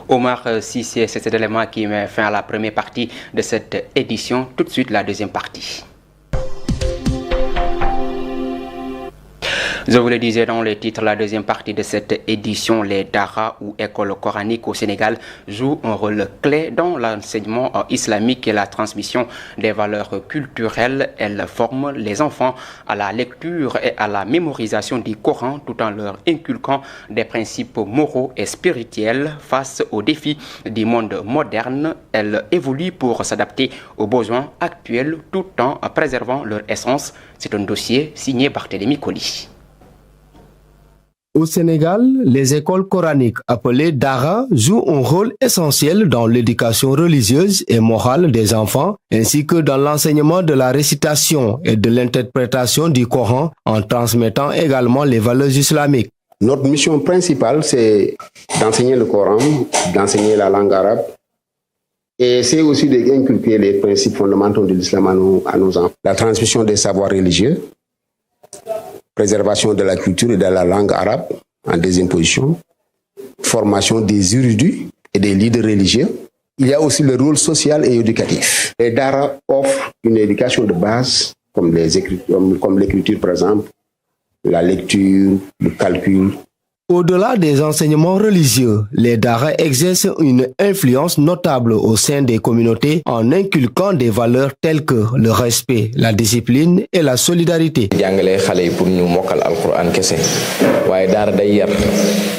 Omar Cissé, c'est cet élément qui met fin à la première partie de cette édition. Tout de suite, la deuxième partie. Je vous le disais dans le titre, la deuxième partie de cette édition, les Dara ou écoles coraniques au Sénégal jouent un rôle clé dans l'enseignement islamique et la transmission des valeurs culturelles. Elles forment les enfants à la lecture et à la mémorisation du Coran tout en leur inculquant des principes moraux et spirituels face aux défis du monde moderne. Elles évoluent pour s'adapter aux besoins actuels tout en préservant leur essence. C'est un dossier signé Barthélémy Colli. Au Sénégal, les écoles coraniques appelées Dara jouent un rôle essentiel dans l'éducation religieuse et morale des enfants, ainsi que dans l'enseignement de la récitation et de l'interprétation du Coran, en transmettant également les valeurs islamiques. Notre mission principale, c'est d'enseigner le Coran, d'enseigner la langue arabe, et c'est aussi d'inculquer les principes fondamentaux de l'islam à nos enfants. La transmission des savoirs religieux, préservation de la culture et de la langue arabe en deuxième position, formation des érudits et des leaders religieux. Il y a aussi le rôle social et éducatif. Les Dara offrent une éducation de base, comme l'écriture par exemple, la lecture, le calcul. Au-delà des enseignements religieux, les Dara exercent une influence notable au sein des communautés en inculquant des valeurs telles que le respect, la discipline et la solidarité.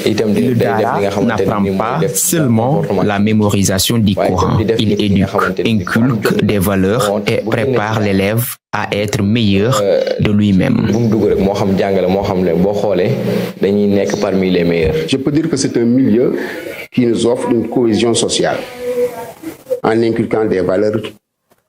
Le Dara n'apprend pas seulement la mémorisation du Coran, il éduque, inculque des valeurs et prépare l'élève à être meilleur de lui-même. Je peux dire que c'est un milieu qui nous offre une cohésion sociale en inculquant des valeurs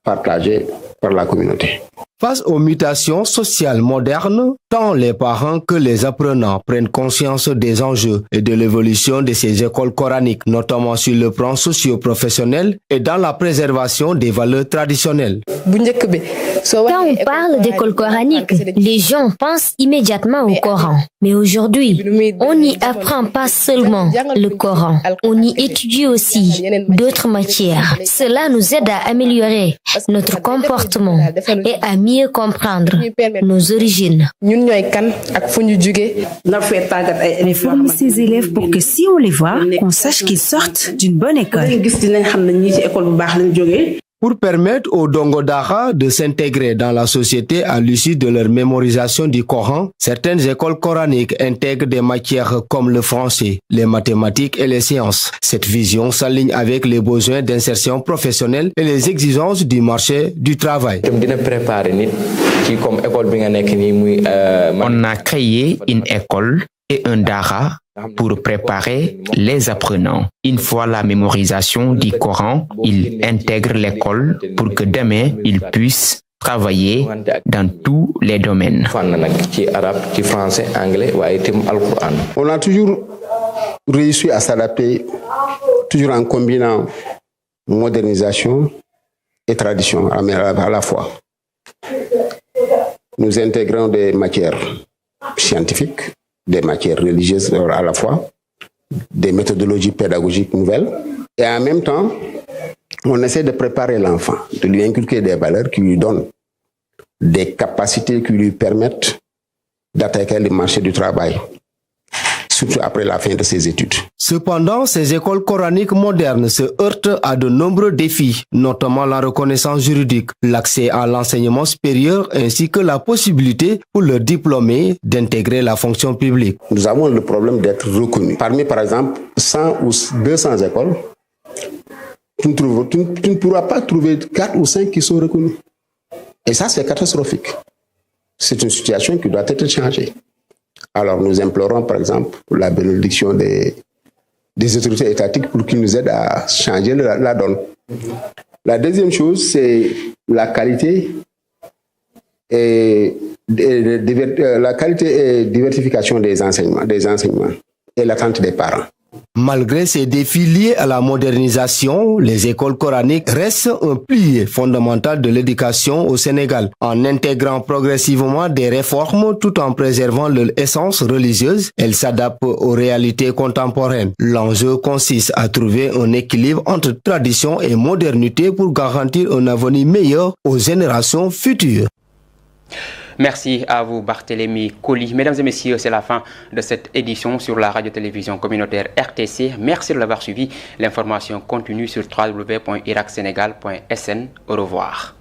partagées par la communauté. Face aux mutations sociales modernes, tant les parents que les apprenants prennent conscience des enjeux et de l'évolution de ces écoles coraniques, notamment sur le plan socio-professionnel et dans la préservation des valeurs traditionnelles. Quand on parle d'école coranique, les gens pensent immédiatement au Coran. Mais aujourd'hui, on n'y apprend pas seulement le Coran, on y étudie aussi d'autres matières. Cela nous aide à améliorer notre comportement et à mieux comprendre nos origines. On forme ces élèves pour que si on les voit, on sache qu'ils sortent d'une bonne école. Pour permettre aux Dongo Dara de s'intégrer dans la société à l'issue de leur mémorisation du Coran, certaines écoles coraniques intègrent des matières comme le français, les mathématiques et les sciences. Cette vision s'aligne avec les besoins d'insertion professionnelle et les exigences du marché du travail. On a créé une école et un Dara pour préparer les apprenants. Une fois la mémorisation du Coran, ils intègrent l'école pour que demain, ils puissent travailler dans tous les domaines. On a toujours réussi à s'adapter, toujours en combinant modernisation et tradition à la fois. Nous intégrons des matières scientifiques, des matières religieuses à la fois, des méthodologies pédagogiques nouvelles. Et en même temps, on essaie de préparer l'enfant, de lui inculquer des valeurs qui lui donnent des capacités qui lui permettent d'attaquer le marché du travail, surtout après la fin de ses études. Cependant, ces écoles coraniques modernes se heurtent à de nombreux défis, notamment la reconnaissance juridique, l'accès à l'enseignement supérieur ainsi que la possibilité pour leurs diplômés d'intégrer la fonction publique. Nous avons le problème d'être reconnus. Parmi, par exemple, 100 ou 200 écoles, tu ne pourras pas trouver 4 ou 5 qui sont reconnus. Et ça, c'est catastrophique. C'est une situation qui doit être changée. Alors, nous implorons, par exemple, la bénédiction des autorités étatiques pour qu'ils nous aident à changer la donne. La deuxième chose, c'est la qualité et diversification des enseignements et l'attente des parents. Malgré ces défis liés à la modernisation, les écoles coraniques restent un pilier fondamental de l'éducation au Sénégal. En intégrant progressivement des réformes tout en préservant leur essence religieuse, elles s'adaptent aux réalités contemporaines. L'enjeu consiste à trouver un équilibre entre tradition et modernité pour garantir un avenir meilleur aux générations futures. Merci à vous, Barthélémy Colly. Mesdames et messieurs, c'est la fin de cette édition sur la radio-télévision communautaire RTC. Merci de l'avoir suivi. L'information continue sur www.iracsenegal.sn. Au revoir.